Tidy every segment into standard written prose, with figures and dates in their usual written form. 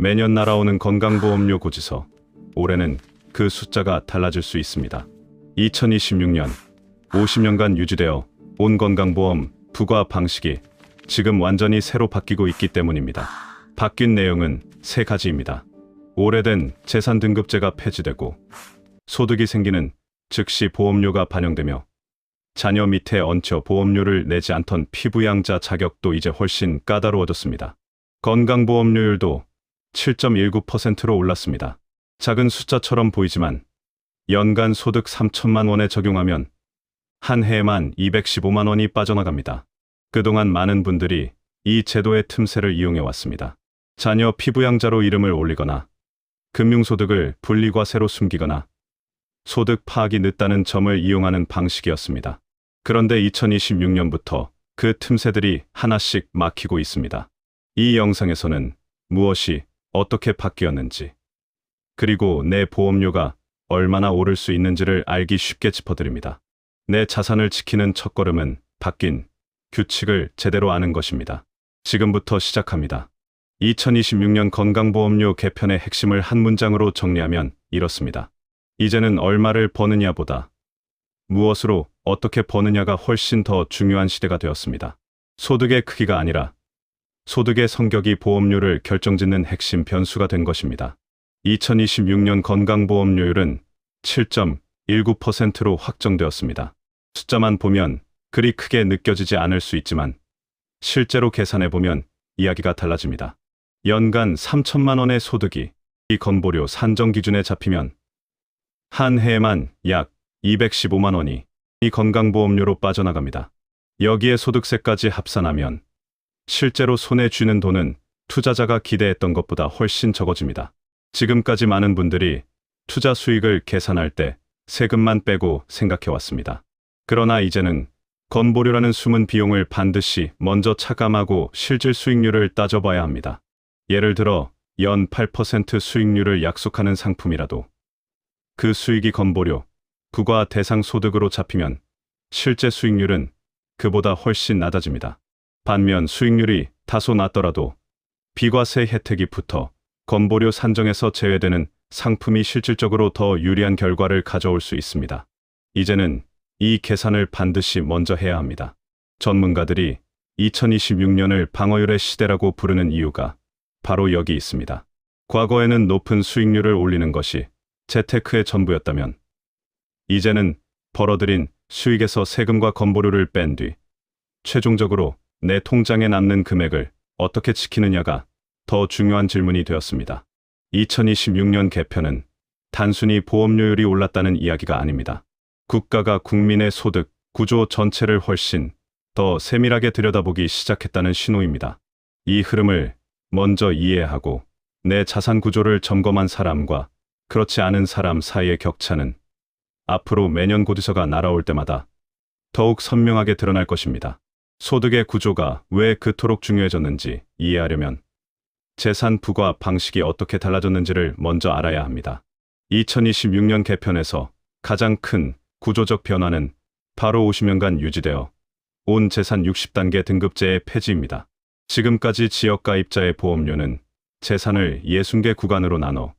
매년 날아오는 건강보험료 고지서, 올해는 그 숫자가 달라질 수 있습니다. 2026년 50년간 유지되어 온 건강보험 부과 방식이 지금 완전히 새로 바뀌고 있기 때문입니다. 바뀐 내용은 세 가지입니다. 오래된 재산 등급제가 폐지되고, 소득이 생기는 즉시 보험료가 반영되며, 자녀 밑에 얹혀 보험료를 내지 않던 피부양자 자격도 이제 훨씬 까다로워졌습니다. 건강보험료율도 7.19%로 올랐습니다. 작은 숫자처럼 보이지만 연간 소득 3천만 원에 적용하면 한 해에만 215만 원이 빠져나갑니다. 그동안 많은 분들이 이 제도의 틈새를 이용해 왔습니다. 자녀 피부양자로 이름을 올리거나 금융소득을 분리과세로 숨기거나 소득 파악이 늦다는 점을 이용하는 방식이었습니다. 그런데 2026년부터 그 틈새들이 하나씩 막히고 있습니다. 이 영상에서는 무엇이 어떻게 바뀌었는지, 그리고 내 보험료가 얼마나 오를 수 있는지를 알기 쉽게 짚어드립니다. 내 자산을 지키는 첫걸음은 바뀐 규칙을 제대로 아는 것입니다. 지금부터 시작합니다. 2026년 건강보험료 개편의 핵심을 한 문장으로 정리하면 이렇습니다. 이제는 얼마를 버느냐보다 무엇으로 어떻게 버느냐가 훨씬 더 중요한 시대가 되었습니다. 소득의 크기가 아니라 소득의 성격이 보험료를 결정짓는 핵심 변수가 된 것입니다. 2026년 건강보험료율은 7.19%로 확정되었습니다. 숫자만 보면 그리 크게 느껴지지 않을 수 있지만 실제로 계산해보면 이야기가 달라집니다. 연간 3천만 원의 소득이 이 건보료 산정 기준에 잡히면 한 해에만 약 215만 원이 이 건강보험료로 빠져나갑니다. 여기에 소득세까지 합산하면 실제로 손에 쥐는 돈은 투자자가 기대했던 것보다 훨씬 적어집니다. 지금까지 많은 분들이 투자 수익을 계산할 때 세금만 빼고 생각해왔습니다. 그러나 이제는 건보료라는 숨은 비용을 반드시 먼저 차감하고 실질 수익률을 따져봐야 합니다. 예를 들어 연 8% 수익률을 약속하는 상품이라도 그 수익이 건보료, 부과 대상 소득으로 잡히면 실제 수익률은 그보다 훨씬 낮아집니다. 반면 수익률이 다소 낮더라도 비과세 혜택이 붙어 건보료 산정에서 제외되는 상품이 실질적으로 더 유리한 결과를 가져올 수 있습니다. 이제는 이 계산을 반드시 먼저 해야 합니다. 전문가들이 2026년을 방어율의 시대라고 부르는 이유가 바로 여기 있습니다. 과거에는 높은 수익률을 올리는 것이 재테크의 전부였다면 이제는 벌어들인 수익에서 세금과 건보료를 뺀 뒤 최종적으로 내 통장에 남는 금액을 어떻게 지키느냐가 더 중요한 질문이 되었습니다. 2026년 개편은 단순히 보험료율이 올랐다는 이야기가 아닙니다. 국가가 국민의 소득 구조 전체를 훨씬 더 세밀하게 들여다보기 시작했다는 신호입니다. 이 흐름을 먼저 이해하고 내 자산 구조를 점검한 사람과 그렇지 않은 사람 사이의 격차는 앞으로 매년 고지서가 날아올 때마다 더욱 선명하게 드러날 것입니다. 소득의 구조가 왜 그토록 중요해졌는지 이해하려면 재산 부과 방식이 어떻게 달라졌는지를 먼저 알아야 합니다. 2026년 개편에서 가장 큰 구조적 변화는 바로 50년간 유지되어 온 재산 60단계 등급제의 폐지입니다. 지금까지 지역가입자의 보험료는 재산을 60개 구간으로 나눠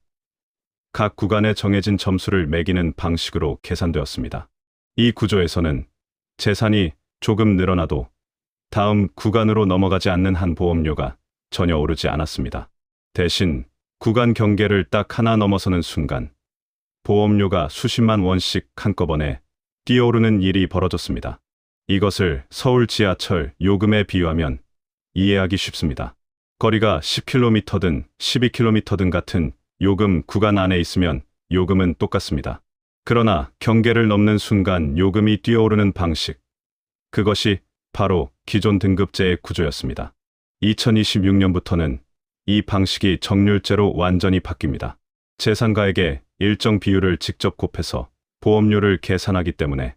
각 구간에 정해진 점수를 매기는 방식으로 계산되었습니다. 이 구조에서는 재산이 조금 늘어나도 다음 구간으로 넘어가지 않는 한 보험료가 전혀 오르지 않았습니다. 대신 구간 경계를 딱 하나 넘어서는 순간 보험료가 수십만 원씩 한꺼번에 뛰어오르는 일이 벌어졌습니다. 이것을 서울 지하철 요금에 비유하면 이해하기 쉽습니다. 거리가 10km든 12km든 같은 요금 구간 안에 있으면 요금은 똑같습니다. 그러나 경계를 넘는 순간 요금이 뛰어오르는 방식, 그것이 바로 기존 등급제의 구조였습니다. 2026년부터는 이 방식이 정률제로 완전히 바뀝니다. 재산가액에 일정 비율을 직접 곱해서 보험료를 계산하기 때문에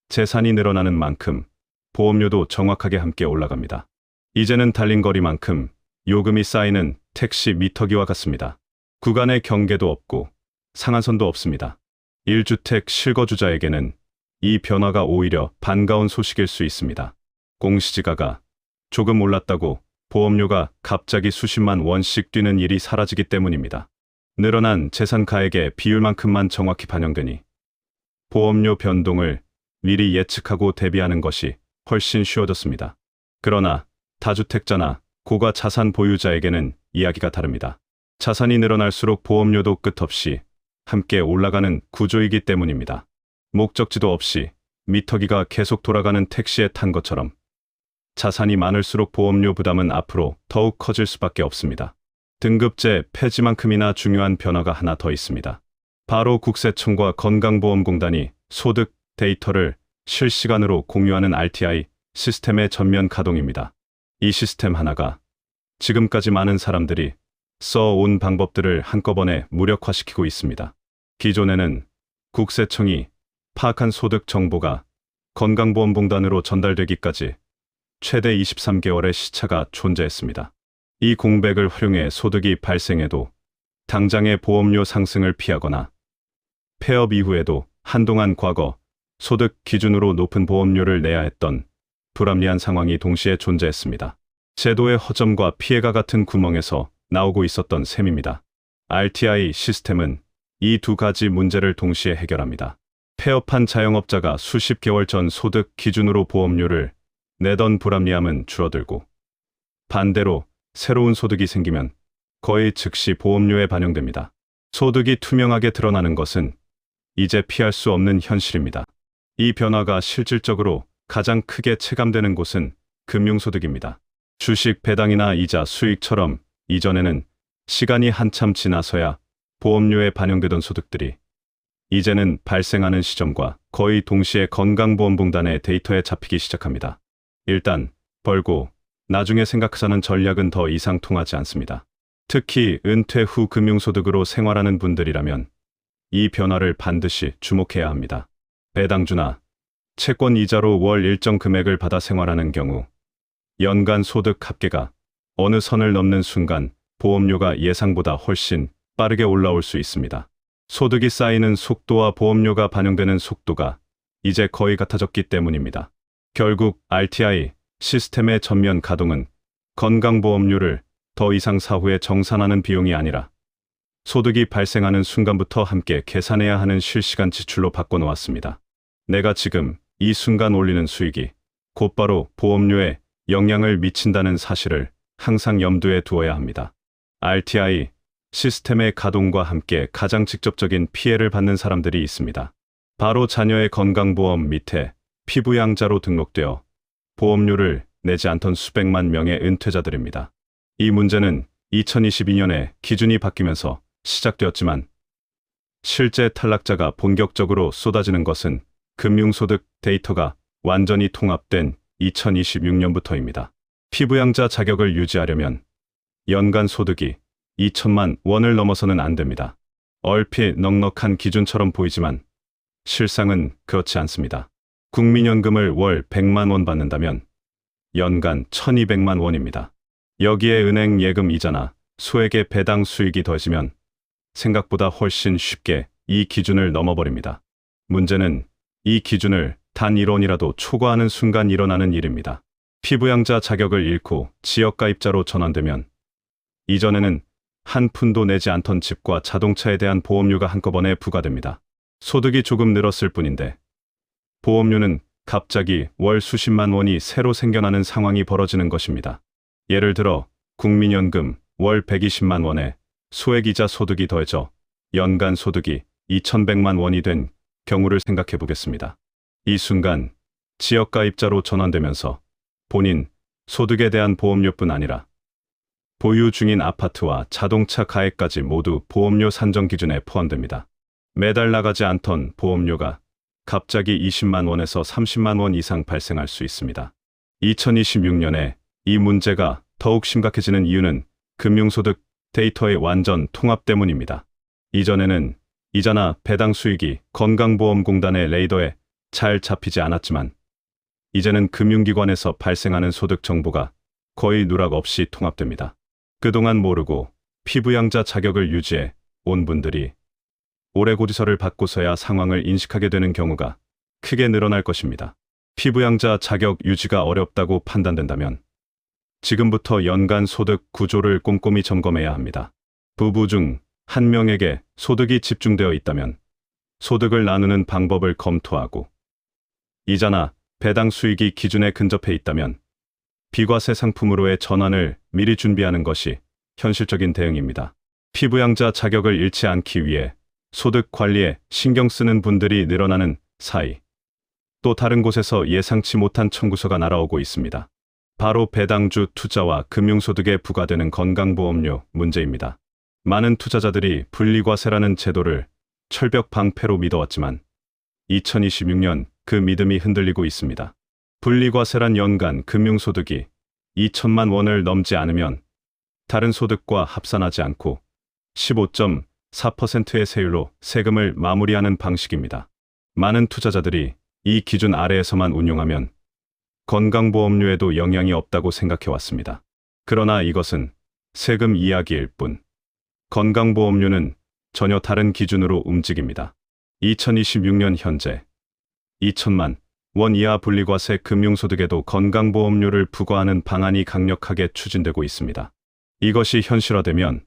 재산이 늘어나는 만큼 보험료도 정확하게 함께 올라갑니다. 이제는 달린 거리만큼 요금이 쌓이는 택시 미터기와 같습니다. 구간의 경계도 없고 상한선도 없습니다. 1주택 실거주자에게는 이 변화가 오히려 반가운 소식일 수 있습니다. 공시지가가 조금 올랐다고 보험료가 갑자기 수십만 원씩 뛰는 일이 사라지기 때문입니다. 늘어난 재산 가액의 비율만큼만 정확히 반영되니 보험료 변동을 미리 예측하고 대비하는 것이 훨씬 쉬워졌습니다. 그러나 다주택자나 고가 자산 보유자에게는 이야기가 다릅니다. 자산이 늘어날수록 보험료도 끝없이 함께 올라가는 구조이기 때문입니다. 목적지도 없이 미터기가 계속 돌아가는 택시에 탄 것처럼 자산이 많을수록 보험료 부담은 앞으로 더욱 커질 수밖에 없습니다. 등급제 폐지만큼이나 중요한 변화가 하나 더 있습니다. 바로 국세청과 건강보험공단이 소득 데이터를 실시간으로 공유하는 RTI 시스템의 전면 가동입니다. 이 시스템 하나가 지금까지 많은 사람들이 써온 방법들을 한꺼번에 무력화시키고 있습니다. 기존에는 국세청이 파악한 소득 정보가 건강보험공단으로 전달되기까지 최대 23개월의 시차가 존재했습니다. 이 공백을 활용해 소득이 발생해도 당장의 보험료 상승을 피하거나 폐업 이후에도 한동안 과거 소득 기준으로 높은 보험료를 내야 했던 불합리한 상황이 동시에 존재했습니다. 제도의 허점과 피해가 같은 구멍에서 나오고 있었던 셈입니다. RTI 시스템은 이 두 가지 문제를 동시에 해결합니다. 폐업한 자영업자가 수십 개월 전 소득 기준으로 보험료를 내던 불합리함은 줄어들고 반대로 새로운 소득이 생기면 거의 즉시 보험료에 반영됩니다. 소득이 투명하게 드러나는 것은 이제 피할 수 없는 현실입니다. 이 변화가 실질적으로 가장 크게 체감되는 곳은 금융소득입니다. 주식 배당이나 이자 수익처럼 이전에는 시간이 한참 지나서야 보험료에 반영되던 소득들이 이제는 발생하는 시점과 거의 동시에 건강보험공단의 데이터에 잡히기 시작합니다. 일단 벌고 나중에 생각하자는 전략은 더 이상 통하지 않습니다. 특히 은퇴 후 금융소득으로 생활하는 분들이라면 이 변화를 반드시 주목해야 합니다. 배당주나 채권 이자로 월 일정 금액을 받아 생활하는 경우 연간 소득 합계가 어느 선을 넘는 순간 보험료가 예상보다 훨씬 빠르게 올라올 수 있습니다. 소득이 쌓이는 속도와 보험료가 반영되는 속도가 이제 거의 같아졌기 때문입니다. 결국 RTI 시스템의 전면 가동은 건강보험료를 더 이상 사후에 정산하는 비용이 아니라 소득이 발생하는 순간부터 함께 계산해야 하는 실시간 지출로 바꿔놓았습니다. 내가 지금 이 순간 올리는 수익이 곧바로 보험료에 영향을 미친다는 사실을 항상 염두에 두어야 합니다. RTI 시스템의 가동과 함께 가장 직접적인 피해를 받는 사람들이 있습니다. 바로 자녀의 건강보험 밑에 피부양자로 등록되어 보험료를 내지 않던 수백만 명의 은퇴자들입니다. 이 문제는 2022년에 기준이 바뀌면서 시작되었지만 실제 탈락자가 본격적으로 쏟아지는 것은 금융소득 데이터가 완전히 통합된 2026년부터입니다. 피부양자 자격을 유지하려면 연간 소득이 2천만 원을 넘어서는 안 됩니다. 얼핏 넉넉한 기준처럼 보이지만 실상은 그렇지 않습니다. 국민연금을 월 100만 원 받는다면 연간 1200만 원입니다. 여기에 은행 예금 이자나 소액의 배당 수익이 더해지면 생각보다 훨씬 쉽게 이 기준을 넘어버립니다. 문제는 이 기준을 단 1원이라도 초과하는 순간 일어나는 일입니다. 피부양자 자격을 잃고 지역가입자로 전환되면 이전에는 한 푼도 내지 않던 집과 자동차에 대한 보험료가 한꺼번에 부과됩니다. 소득이 조금 늘었을 뿐인데 보험료는 갑자기 월 수십만 원이 새로 생겨나는 상황이 벌어지는 것입니다. 예를 들어 국민연금 월 120만 원에 소액이자 소득이 더해져 연간 소득이 2100만 원이 된 경우를 생각해 보겠습니다. 이 순간 지역가입자로 전환되면서 본인 소득에 대한 보험료뿐 아니라 보유 중인 아파트와 자동차 가액까지 모두 보험료 산정 기준에 포함됩니다. 매달 나가지 않던 보험료가 갑자기 20만 원에서 30만 원 이상 발생할 수 있습니다. 2026년에 이 문제가 더욱 심각해지는 이유는 금융소득 데이터의 완전 통합 때문입니다. 이전에는 이자나 배당 수익이 건강보험공단의 레이더에 잘 잡히지 않았지만 이제는 금융기관에서 발생하는 소득 정보가 거의 누락 없이 통합됩니다. 그동안 모르고 피부양자 자격을 유지해 온 분들이 올해 고지서를 받고서야 상황을 인식하게 되는 경우가 크게 늘어날 것입니다. 피부양자 자격 유지가 어렵다고 판단된다면 지금부터 연간 소득 구조를 꼼꼼히 점검해야 합니다. 부부 중 한 명에게 소득이 집중되어 있다면 소득을 나누는 방법을 검토하고, 이자나 배당 수익이 기준에 근접해 있다면 비과세 상품으로의 전환을 미리 준비하는 것이 현실적인 대응입니다. 피부양자 자격을 잃지 않기 위해 소득 관리에 신경 쓰는 분들이 늘어나는 사이, 또 다른 곳에서 예상치 못한 청구서가 날아오고 있습니다. 바로 배당주 투자와 금융소득에 부과되는 건강보험료 문제입니다. 많은 투자자들이 분리과세라는 제도를 철벽 방패로 믿어왔지만 2026년 그 믿음이 흔들리고 있습니다. 분리과세란 연간 금융소득이 2천만 원을 넘지 않으면 다른 소득과 합산하지 않고 15.4%의 세율로 세금을 마무리하는 방식입니다. 많은 투자자들이 이 기준 아래에서만 운용하면 건강보험료에도 영향이 없다고 생각해왔습니다. 그러나 이것은 세금 이야기일 뿐, 건강보험료는 전혀 다른 기준으로 움직입니다. 2026년 현재 2천만 원 이하 분리과세 금융소득에도 건강보험료를 부과하는 방안이 강력하게 추진되고 있습니다. 이것이 현실화되면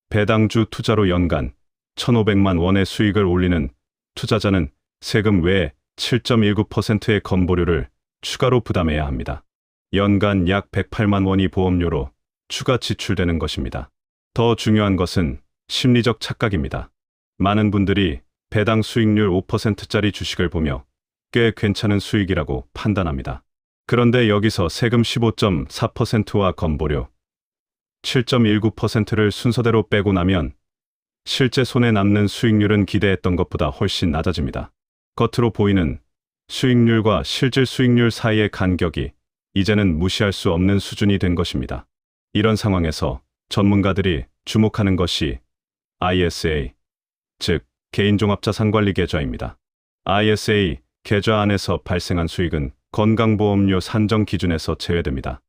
배당주 투자로 연간 1,500만 원의 수익을 올리는 투자자는 세금 외에 7.19%의 건보료를 추가로 부담해야 합니다. 연간 약 108만 원이 보험료로 추가 지출되는 것입니다. 더 중요한 것은 심리적 착각입니다. 많은 분들이 배당 수익률 5%짜리 주식을 보며 꽤 괜찮은 수익이라고 판단합니다. 그런데 여기서 세금 15.4%와 건보료 7.19%를 순서대로 빼고 나면 실제 손에 남는 수익률은 기대했던 것보다 훨씬 낮아집니다. 겉으로 보이는 수익률과 실질 수익률 사이의 간격이 이제는 무시할 수 없는 수준이 된 것입니다. 이런 상황에서 전문가들이 주목하는 것이 ISA, 즉 개인종합자산관리 계좌입니다. ISA 계좌 안에서 발생한 수익은 건강보험료 산정 기준에서 제외됩니다.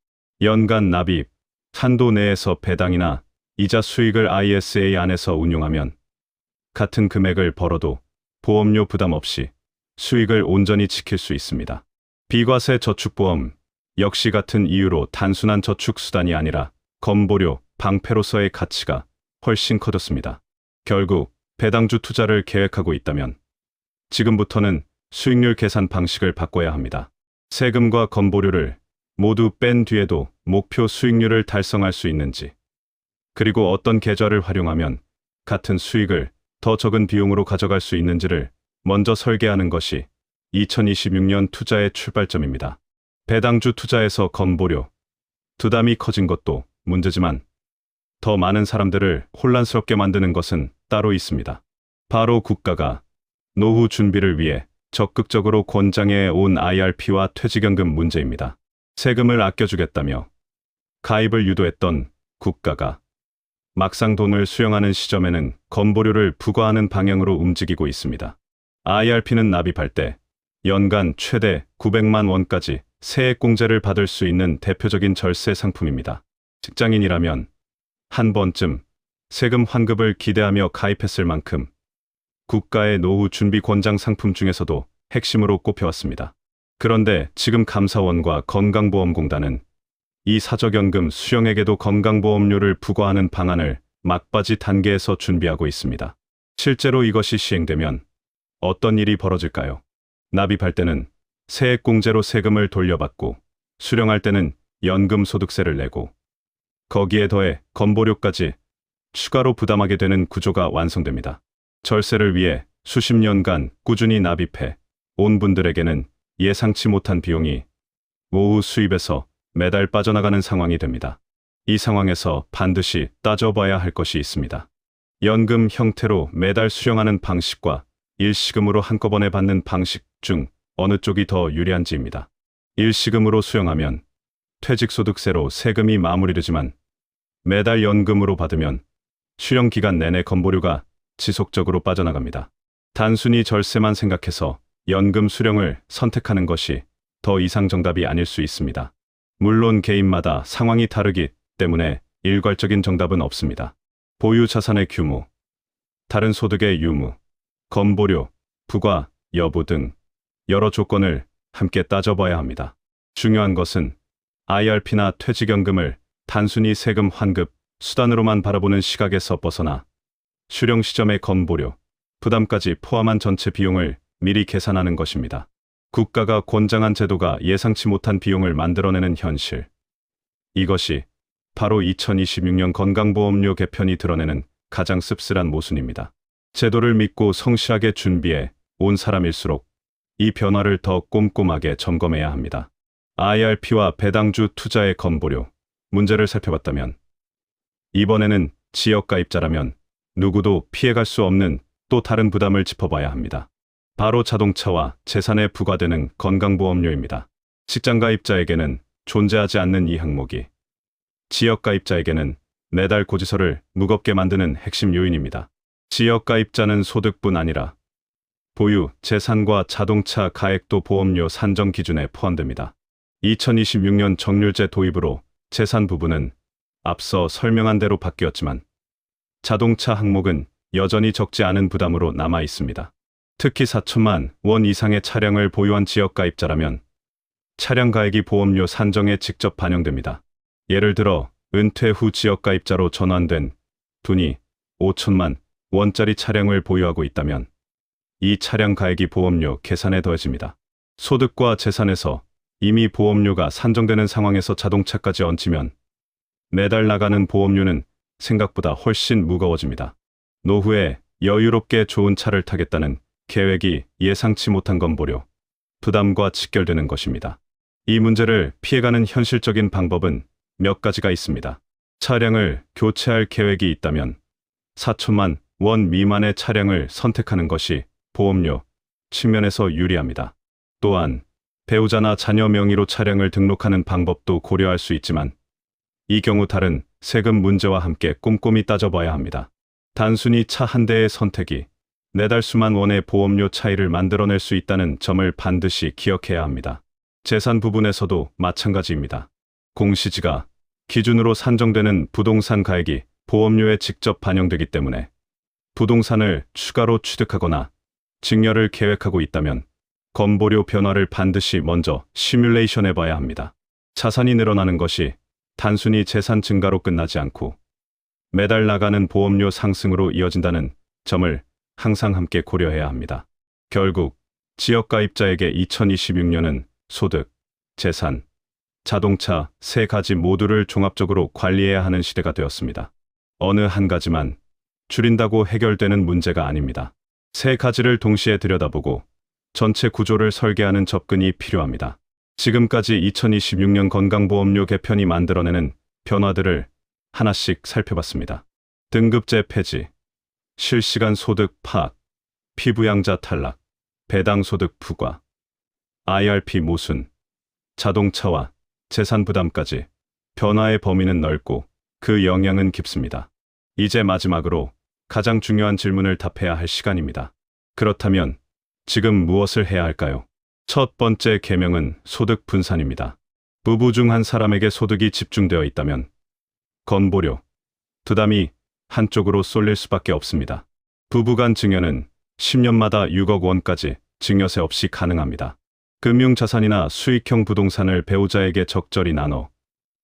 연간 납입 한도 내에서 배당이나 이자 수익을 ISA 안에서 운용하면 같은 금액을 벌어도 보험료 부담 없이 수익을 온전히 지킬 수 있습니다. 비과세 저축보험 역시 같은 이유로 단순한 저축 수단이 아니라 건보료 방패로서의 가치가 훨씬 커졌습니다. 결국 배당주 투자를 계획하고 있다면 지금부터는 수익률 계산 방식을 바꿔야 합니다. 세금과 건보료를 모두 뺀 뒤에도 목표 수익률을 달성할 수 있는지, 그리고 어떤 계좌를 활용하면 같은 수익을 더 적은 비용으로 가져갈 수 있는지를 먼저 설계하는 것이 2026년 투자의 출발점입니다. 배당주 투자에서 건보료 부담이 커진 것도 문제지만 더 많은 사람들을 혼란스럽게 만드는 것은 따로 있습니다. 바로 국가가 노후 준비를 위해 적극적으로 권장해 온 IRP와 퇴직연금 문제입니다. 세금을 아껴주겠다며 가입을 유도했던 국가가 막상 돈을 수령하는 시점에는 건보료를 부과하는 방향으로 움직이고 있습니다. IRP는 납입할 때 연간 최대 900만 원까지 세액공제를 받을 수 있는 대표적인 절세 상품입니다. 직장인이라면 한 번쯤 세금 환급을 기대하며 가입했을 만큼 국가의 노후 준비 권장 상품 중에서도 핵심으로 꼽혀왔습니다. 그런데 지금 감사원과 건강보험공단은 이 사적연금 수령에게도 건강보험료를 부과하는 방안을 막바지 단계에서 준비하고 있습니다. 실제로 이것이 시행되면 어떤 일이 벌어질까요? 납입할 때는 세액공제로 세금을 돌려받고 수령할 때는 연금소득세를 내고 거기에 더해 건보료까지 추가로 부담하게 되는 구조가 완성됩니다. 절세를 위해 수십 년간 꾸준히 납입해 온 분들에게는 예상치 못한 비용이 노후 수입에서 매달 빠져나가는 상황이 됩니다. 이 상황에서 반드시 따져봐야 할 것이 있습니다. 연금 형태로 매달 수령하는 방식과 일시금으로 한꺼번에 받는 방식 중 어느 쪽이 더 유리한지입니다. 일시금으로 수령하면 퇴직소득세로 세금이 마무리되지만 매달 연금으로 받으면 수령 기간 내내 건보료가 지속적으로 빠져나갑니다. 단순히 절세만 생각해서 연금 수령을 선택하는 것이 더 이상 정답이 아닐 수 있습니다. 물론 개인마다 상황이 다르기 때문에 일괄적인 정답은 없습니다. 보유 자산의 규모, 다른 소득의 유무, 건보료, 부과 여부 등 여러 조건을 함께 따져봐야 합니다. 중요한 것은 IRP나 퇴직연금을 단순히 세금 환급, 수단으로만 바라보는 시각에서 벗어나 수령 시점의 건보료, 부담까지 포함한 전체 비용을 미리 계산하는 것입니다. 국가가 권장한 제도가 예상치 못한 비용을 만들어내는 현실. 이것이 바로 2026년 건강보험료 개편이 드러내는 가장 씁쓸한 모순입니다. 제도를 믿고 성실하게 준비해 온 사람일수록 이 변화를 더 꼼꼼하게 점검해야 합니다. IRP와 배당주 투자의 건보료, 문제를 살펴봤다면 이번에는 지역가입자라면 누구도 피해갈 수 없는 또 다른 부담을 짚어봐야 합니다. 바로 자동차와 재산에 부과되는 건강보험료입니다. 직장가입자에게는 존재하지 않는 이 항목이 지역가입자에게는 매달 고지서를 무겁게 만드는 핵심 요인입니다. 지역가입자는 소득뿐 아니라 보유, 재산과 자동차 가액도 보험료 산정 기준에 포함됩니다. 2026년 정률제 도입으로 재산 부분은 앞서 설명한 대로 바뀌었지만 자동차 항목은 여전히 적지 않은 부담으로 남아 있습니다. 특히 4천만 원 이상의 차량을 보유한 지역가입자라면 차량 가액이 보험료 산정에 직접 반영됩니다. 예를 들어 은퇴 후 지역가입자로 전환된 분이 5천만 원짜리 차량을 보유하고 있다면 이 차량 가액이 보험료 계산에 더해집니다. 소득과 재산에서 이미 보험료가 산정되는 상황에서 자동차까지 얹히면 매달 나가는 보험료는 생각보다 훨씬 무거워집니다. 노후에 여유롭게 좋은 차를 타겠다는 계획이 예상치 못한 건보료, 부담과 직결되는 것입니다. 이 문제를 피해가는 현실적인 방법은 몇 가지가 있습니다. 차량을 교체할 계획이 있다면 4천만 원 미만의 차량을 선택하는 것이 보험료 측면에서 유리합니다. 또한 배우자나 자녀 명의로 차량을 등록하는 방법도 고려할 수 있지만 이 경우 다른 세금 문제와 함께 꼼꼼히 따져봐야 합니다. 단순히 차 한 대의 선택이 매달 수만 원의 보험료 차이를 만들어낼 수 있다는 점을 반드시 기억해야 합니다. 재산 부분에서도 마찬가지입니다. 공시지가 기준으로 산정되는 부동산 가액이 보험료에 직접 반영되기 때문에 부동산을 추가로 취득하거나 증여를 계획하고 있다면 건보료 변화를 반드시 먼저 시뮬레이션 해봐야 합니다. 자산이 늘어나는 것이 단순히 재산 증가로 끝나지 않고 매달 나가는 보험료 상승으로 이어진다는 점을 항상 함께 고려해야 합니다. 결국 지역가입자에게 2026년은 소득, 재산, 자동차 세 가지 모두를 종합적으로 관리해야 하는 시대가 되었습니다. 어느 한 가지만 줄인다고 해결되는 문제가 아닙니다. 세 가지를 동시에 들여다보고 전체 구조를 설계하는 접근이 필요합니다. 지금까지 2026년 건강보험료 개편이 만들어내는 변화들을 하나씩 살펴봤습니다. 등급제 폐지, 실시간 소득 파악, 피부양자 탈락, 배당소득 부과, IRP 모순, 자동차와 재산 부담까지 변화의 범위는 넓고 그 영향은 깊습니다. 이제 마지막으로 가장 중요한 질문을 답해야 할 시간입니다. 그렇다면 지금 무엇을 해야 할까요? 첫 번째 계명은 소득 분산입니다. 부부 중 한 사람에게 소득이 집중되어 있다면 건보료, 부담이 한쪽으로 쏠릴 수밖에 없습니다. 부부간 증여는 10년마다 6억 원까지 증여세 없이 가능합니다. 금융자산이나 수익형 부동산을 배우자에게 적절히 나눠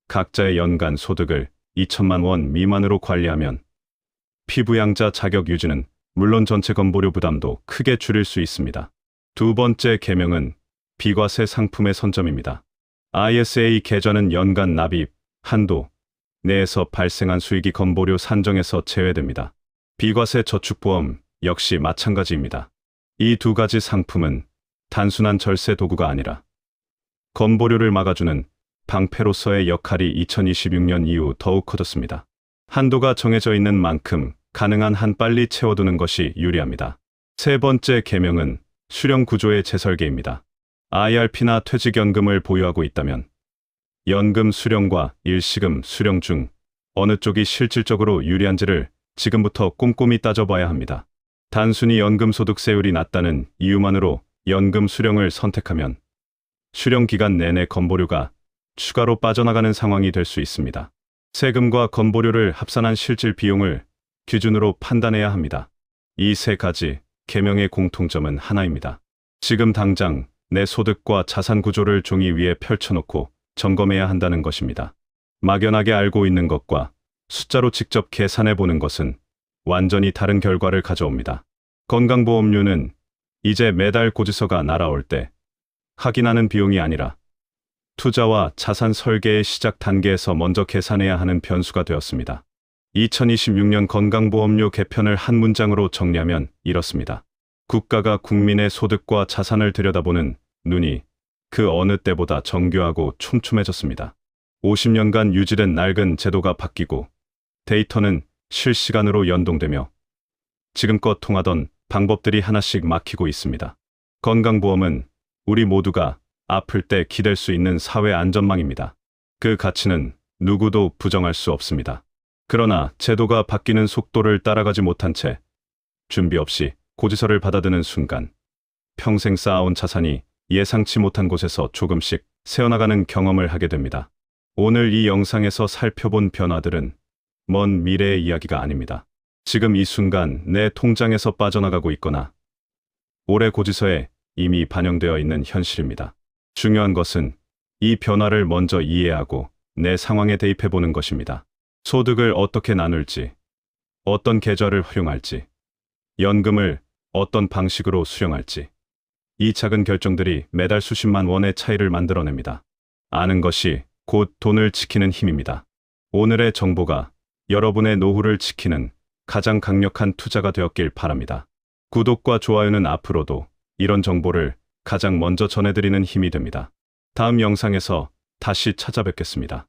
각자의 연간 소득을 2천만 원 미만으로 관리하면 피부양자 자격 유지는 물론 전체 건보료 부담도 크게 줄일 수 있습니다. 두 번째 계명은 비과세 상품의 선점입니다. ISA 계좌는 연간 납입 한도 내에서 발생한 수익이 건보료 산정에서 제외됩니다. 비과세 저축보험 역시 마찬가지입니다. 이 두 가지 상품은 단순한 절세 도구가 아니라 건보료를 막아주는 방패로서의 역할이 2026년 이후 더욱 커졌습니다. 한도가 정해져 있는 만큼 가능한 한 빨리 채워두는 것이 유리합니다. 세 번째 계명은 수령 구조의 재설계입니다. IRP나 퇴직연금을 보유하고 있다면 연금 수령과 일시금 수령 중 어느 쪽이 실질적으로 유리한지를 지금부터 꼼꼼히 따져봐야 합니다. 단순히 연금 소득세율이 낮다는 이유만으로 연금 수령을 선택하면 수령 기간 내내 건보료가 추가로 빠져나가는 상황이 될 수 있습니다. 세금과 건보료를 합산한 실질 비용을 기준으로 판단해야 합니다. 이 세 가지 계명의 공통점은 하나입니다. 지금 당장 내 소득과 자산 구조를 종이 위에 펼쳐놓고 점검해야 한다는 것입니다. 막연하게 알고 있는 것과 숫자로 직접 계산해 보는 것은 완전히 다른 결과를 가져옵니다. 건강보험료는 이제 매달 고지서가 날아올 때 확인하는 비용이 아니라 투자와 자산 설계의 시작 단계에서 먼저 계산해야 하는 변수가 되었습니다. 2026년 건강보험료 개편을 한 문장으로 정리하면 이렇습니다. 국가가 국민의 소득과 자산을 들여다보는 눈이 그 어느 때보다 정교하고 촘촘해졌습니다. 50년간 유지된 낡은 제도가 바뀌고 데이터는 실시간으로 연동되며 지금껏 통하던 방법들이 하나씩 막히고 있습니다. 건강보험은 우리 모두가 아플 때 기댈 수 있는 사회 안전망입니다. 그 가치는 누구도 부정할 수 없습니다. 그러나 제도가 바뀌는 속도를 따라가지 못한 채 준비 없이 고지서를 받아드는 순간 평생 쌓아온 자산이 예상치 못한 곳에서 조금씩 새어나가는 경험을 하게 됩니다. 오늘 이 영상에서 살펴본 변화들은 먼 미래의 이야기가 아닙니다. 지금 이 순간 내 통장에서 빠져나가고 있거나 올해 고지서에 이미 반영되어 있는 현실입니다. 중요한 것은 이 변화를 먼저 이해하고 내 상황에 대입해보는 것입니다. 소득을 어떻게 나눌지, 어떤 계좌를 활용할지, 연금을 어떤 방식으로 수령할지, 이 작은 결정들이 매달 수십만 원의 차이를 만들어냅니다. 아는 것이 곧 돈을 지키는 힘입니다. 오늘의 정보가 여러분의 노후를 지키는 가장 강력한 투자가 되었길 바랍니다. 구독과 좋아요는 앞으로도 이런 정보를 가장 먼저 전해드리는 힘이 됩니다. 다음 영상에서 다시 찾아뵙겠습니다.